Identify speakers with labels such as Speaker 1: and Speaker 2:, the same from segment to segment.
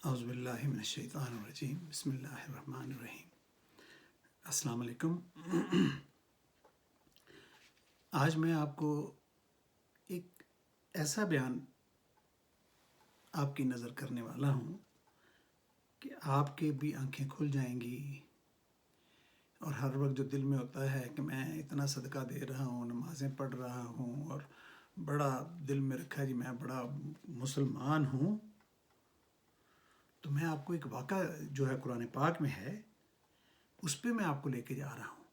Speaker 1: اعوذ باللہ من الشیطان الرجیم بسم اللہ الرحمن الرحیم۔ السلام علیکم۔ آج میں آپ کو ایک ایسا بیان آپ کی نظر کرنے والا ہوں کہ آپ کے بھی آنکھیں کھل جائیں گی، اور ہر وقت جو دل میں ہوتا ہے کہ میں اتنا صدقہ دے رہا ہوں، نمازیں پڑھ رہا ہوں، اور بڑا دل میں رکھا جی میں بڑا مسلمان ہوں، تو میں آپ کو ایک واقعہ جو ہے قرآن پاک میں ہے اس پہ میں آپ کو لے کے جا رہا ہوں۔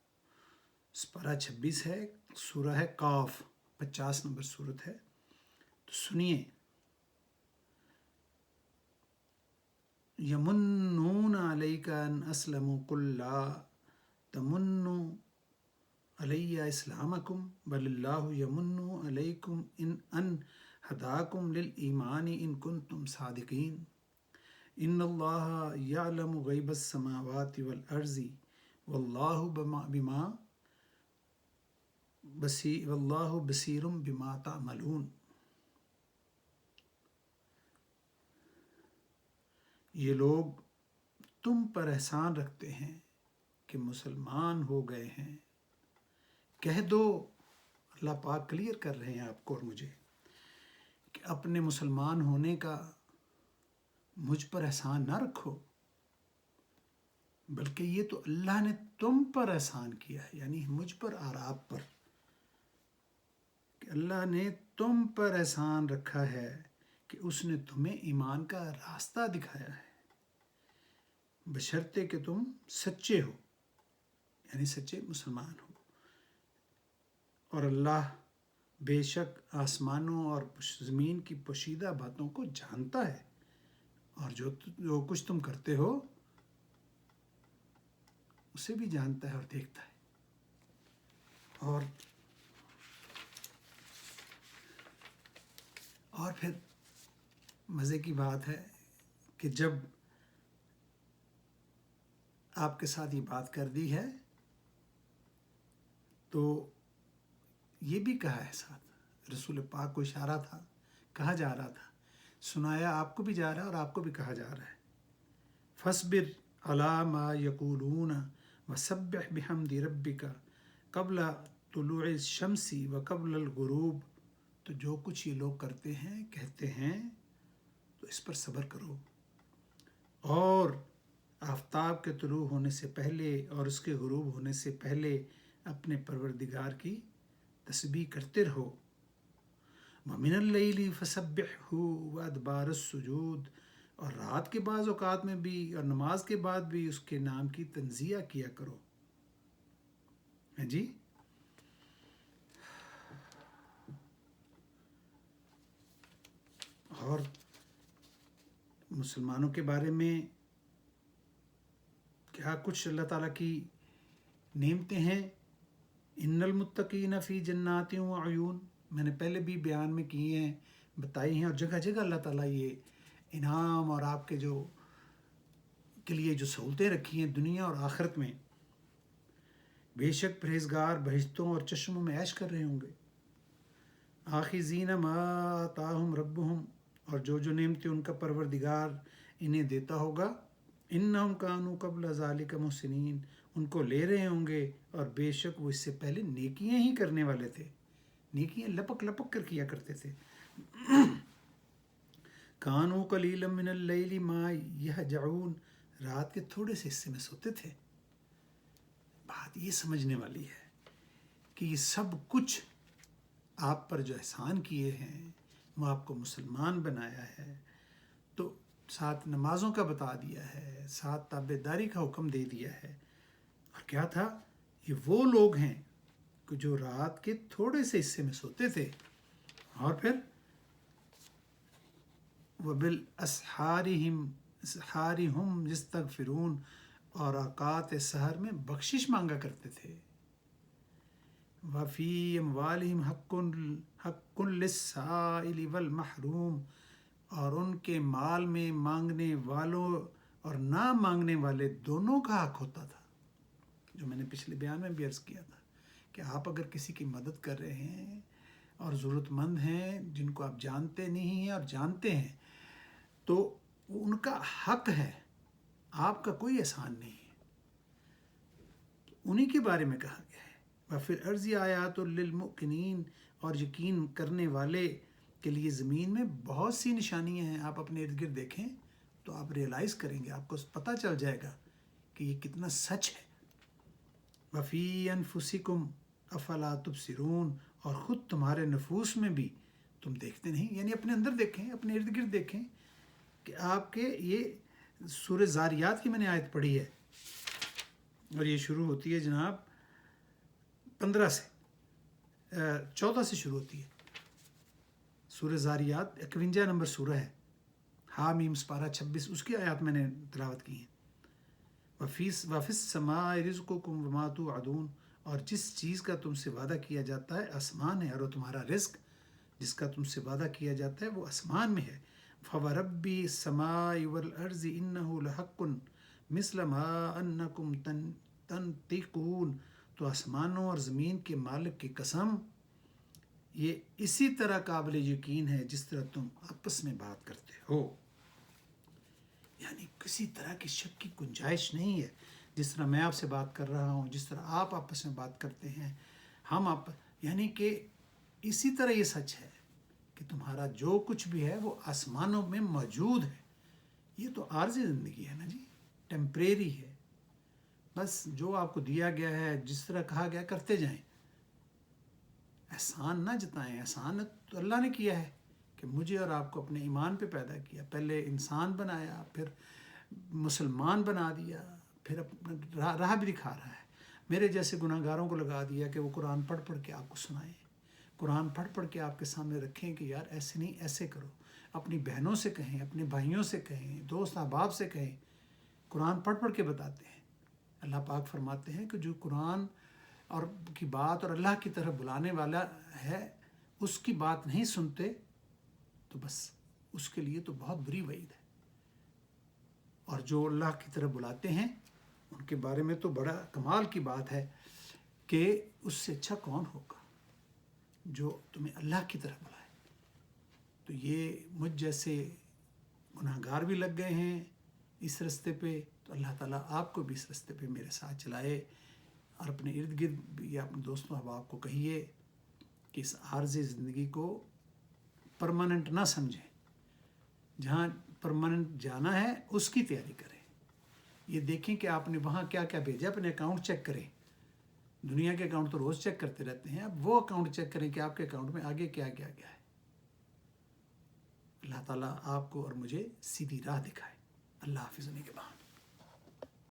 Speaker 1: سپارہ 26 ہے، سورہ ہے قاف، 50 نمبر سورت ہے، تو سنیے۔ یمنون علیک ان اسلموا قل لا تمنوا علی اسلامکم بل اللہ یمن علیکم ان ہداکم للایمان ان کنتم صادقین ان اللہ یعلم غیب السماوات والارض واللہ بصیر بما تعملون۔ یہ لوگ تم پر احسان رکھتے ہیں کہ مسلمان ہو گئے ہیں۔ کہہ دو، اللہ پاک کلیئر کر رہے ہیں آپ کو اور مجھے، کہ اپنے مسلمان ہونے کا مجھ پر احسان نہ رکھو، بلکہ یہ تو اللہ نے تم پر احسان کیا ہے، یعنی مجھ پر اور آپ پر، کہ اللہ نے تم پر احسان رکھا ہے کہ اس نے تمہیں ایمان کا راستہ دکھایا ہے، بشرطے کہ تم سچے ہو، یعنی سچے مسلمان ہو۔ اور اللہ بے شک آسمانوں اور زمین کی پوشیدہ باتوں کو جانتا ہے، اور جو کچھ تم کرتے ہو اسے بھی جانتا ہے اور دیکھتا ہے۔ اور پھر مزے کی بات ہے کہ جب آپ کے ساتھ یہ بات کر دی ہے تو یہ بھی کہا ہے، ساتھ رسول پاک کو اشارہ تھا، کہا جا رہا تھا، سنایا آپ کو بھی جا رہا ہے اور آپ کو بھی کہا جا رہا ہے، فاصبر علی ما یقولون وسبح بحمد ربک قبل طلوع الشمس وقبل الغروب۔ تو جو کچھ یہ لوگ کرتے ہیں، کہتے ہیں، تو اس پر صبر کرو، اور آفتاب کے طلوع ہونے سے پہلے اور اس کے غروب ہونے سے پہلے اپنے پروردگار کی تسبیح کرتے رہو۔ وَمِنَ اللَّيْلِ فَسَبِّحْهُ وَأَدْبَارَ السُّجُودِ، اور رات کے بعض اوقات میں بھی اور نماز کے بعد بھی اس کے نام کی تنزیہ کیا کرو۔ ہے جی۔ اور مسلمانوں کے بارے میں کیا کچھ اللہ تعالیٰ کی نعمتیں ہیں۔ ان المتقین فی جنات و عیون، میں نے پہلے بھی بیان میں کیے ہیں، بتائی ہیں، اور جگہ جگہ اللہ تعالیٰ یہ انعام اور آپ کے لیے جو سہولتیں رکھی ہیں دنیا اور آخرت میں۔ بے شک پرہیزگار بہشتوں اور چشموں میں عیش کر رہے ہوں گے۔ آخذین ما آتاہم ربہم، اور جو نعمتیں ان کا پروردگار انہیں دیتا ہوگا۔ انہم کانوا قبل ذالک محسنین، ان کو لے رہے ہوں گے، اور بے شک وہ اس سے پہلے نیکیاں ہی کرنے والے تھے، نیکیاں لپک لپک کر کیا کرتے تھے۔ کانوا قلیلا من اللیل ما یہجعون، رات کے تھوڑے سے حصے میں سوتے تھے۔ بات یہ سمجھنے والی ہے کہ یہ سب کچھ آپ پر جو احسان کیے ہیں، وہ آپ کو مسلمان بنایا ہے، تو ساتھ نمازوں کا بتا دیا ہے، ساتھ تابع داری کا حکم دے دیا ہے، اور کیا تھا، یہ وہ لوگ ہیں کہ جو رات کے تھوڑے سے حصے میں سوتے تھے، اور پھر وَبِالْأَسْحَارِ هُمْ يَسْتَغْفِرُونَ، اور اوقات سحر میں بخشش مانگا کرتے تھے۔ وَفِي أَمْوَالِهِمْ حَقٌّ لِلسَّائِلِ وَالْمَحْرُومِ، اور ان کے مال میں مانگنے والوں اور نہ مانگنے والے دونوں کا حق ہوتا تھا، جو میں نے پچھلے بیان میں بھی عرض کیا تھا کہ آپ اگر کسی کی مدد کر رہے ہیں اور ضرورت مند ہیں جن کو آپ جانتے نہیں ہیں اور جانتے ہیں، تو وہ ان کا حق ہے، آپ کا کوئی احسان نہیں ہے، انہی کے بارے میں کہا گیا ہے۔ وَفِي الْأَرْضِ آیَاتٌ لِّلْمُوقِنِينَ، اور یقین کرنے والے کے لیے زمین میں بہت سی نشانیاں ہیں۔ آپ اپنے ارد گرد دیکھیں تو آپ ریئلائز کریں گے، آپ کو پتہ چل جائے گا کہ یہ کتنا سچ ہے۔ وَفِي أَنفُسِكُمْ أَفَلَا تُبْصِرُونَ، اور خود تمہارے نفوس میں بھی تم دیکھتے نہیں، یعنی اپنے اندر دیکھیں، اپنے ارد گرد دیکھیں کہ آپ کے یہ سورہ زاریات کی میں نے آیت پڑھی ہے، اور یہ شروع ہوتی ہے جناب 15 سے 14 سے شروع ہوتی ہے۔ سورہ زاریات 51 نمبر سورہ ہے، حامیم سپارہ 26، اس کی آیات میں نے تلاوت کی ہیں۔ وَفِي السَّمَاءِ رِزْقُكُمْ وَمَا تُوعَدُونَ، اور جس چیز کا تم سے وعدہ کیا جاتا ہے آسمان ہے، اور وہ تمہارا رزق جس کا تم سے وعدہ کیا جاتا ہے وہ آسمان میں ہے۔ فَوَرَبِّ السَّمَاءِ وَالْأَرْضِ إِنَّهُ لَحَقٌّ مِثْلَ مَا أَنَّكُمْ تَنطِقُونَ، تو آسمانوں اور زمین کے مالک کی قسم، یہ اسی طرح قابل یقین ہے جس طرح تم آپس میں بات کرتے ہو، یعنی کسی طرح کی شک کی گنجائش نہیں ہے۔ جس طرح میں آپ سے بات کر رہا ہوں، جس طرح آپ آپس میں بات کرتے ہیں، ہم یعنی کہ اسی طرح یہ سچ ہے کہ تمہارا جو کچھ بھی ہے وہ آسمانوں میں موجود ہے۔ یہ تو عارضی زندگی ہے نا جی، ٹیمپریری ہے، بس جو آپ کو دیا گیا ہے جس طرح کہا گیا کرتے جائیں، احسان نہ جتائیں۔ احسان تو اللہ نے کیا ہے کہ مجھے اور آپ کو اپنے ایمان پہ پیدا کیا، پہلے انسان بنایا، پھر مسلمان بنا دیا، پھر اپنا راہ بھی دکھا رہا ہے۔ میرے جیسے گناہ گاروں کو لگا دیا کہ وہ قرآن پڑھ پڑھ کے آپ کو سنائیں، قرآن پڑھ پڑھ کے آپ کے سامنے رکھیں کہ یار ایسے نہیں، ایسے کرو۔ اپنی بہنوں سے کہیں، اپنے بھائیوں سے کہیں، دوست احباب سے کہیں، قرآن پڑھ پڑھ کے بتاتے ہیں۔ اللہ پاک فرماتے ہیں کہ جو قرآن اور کی بات اور اللہ کی طرف بلانے والا ہے، اس کی بات نہیں سنتے تو بس اس کے لیے تو بہت بری وعید ہے۔ اور جو اللہ کی طرف بلاتے ہیں ان کے بارے میں تو بڑا کمال کی بات ہے کہ اس سے اچھا کون ہوگا جو تمہیں اللہ کی طرف بلائے۔ تو یہ مجھ جیسے گناہ گار بھی لگ گئے ہیں اس رستے پہ، تو اللہ تعالیٰ آپ کو بھی اس رستے پہ میرے ساتھ چلائے، اور اپنے ارد گرد یا اپنے دوستوں احباب کو کہیے کہ اس عارضی زندگی کو پرماننٹ نہ سمجھیں، جہاں پرماننٹ جانا ہے اس کی تیاری کریں۔ یہ دیکھیں کہ آپ نے وہاں کیا کیا بھیجا، اپنے اکاؤنٹ چیک کریں۔ دنیا کے اکاؤنٹ تو روز چیک کرتے رہتے ہیں، اب وہ اکاؤنٹ چیک کریں کہ آپ کے اکاؤنٹ میں آگے کیا کیا گیا ہے۔ اللہ تعالیٰ آپ کو اور مجھے سیدھی راہ دکھائے۔ اللہ حافظ، کے بعد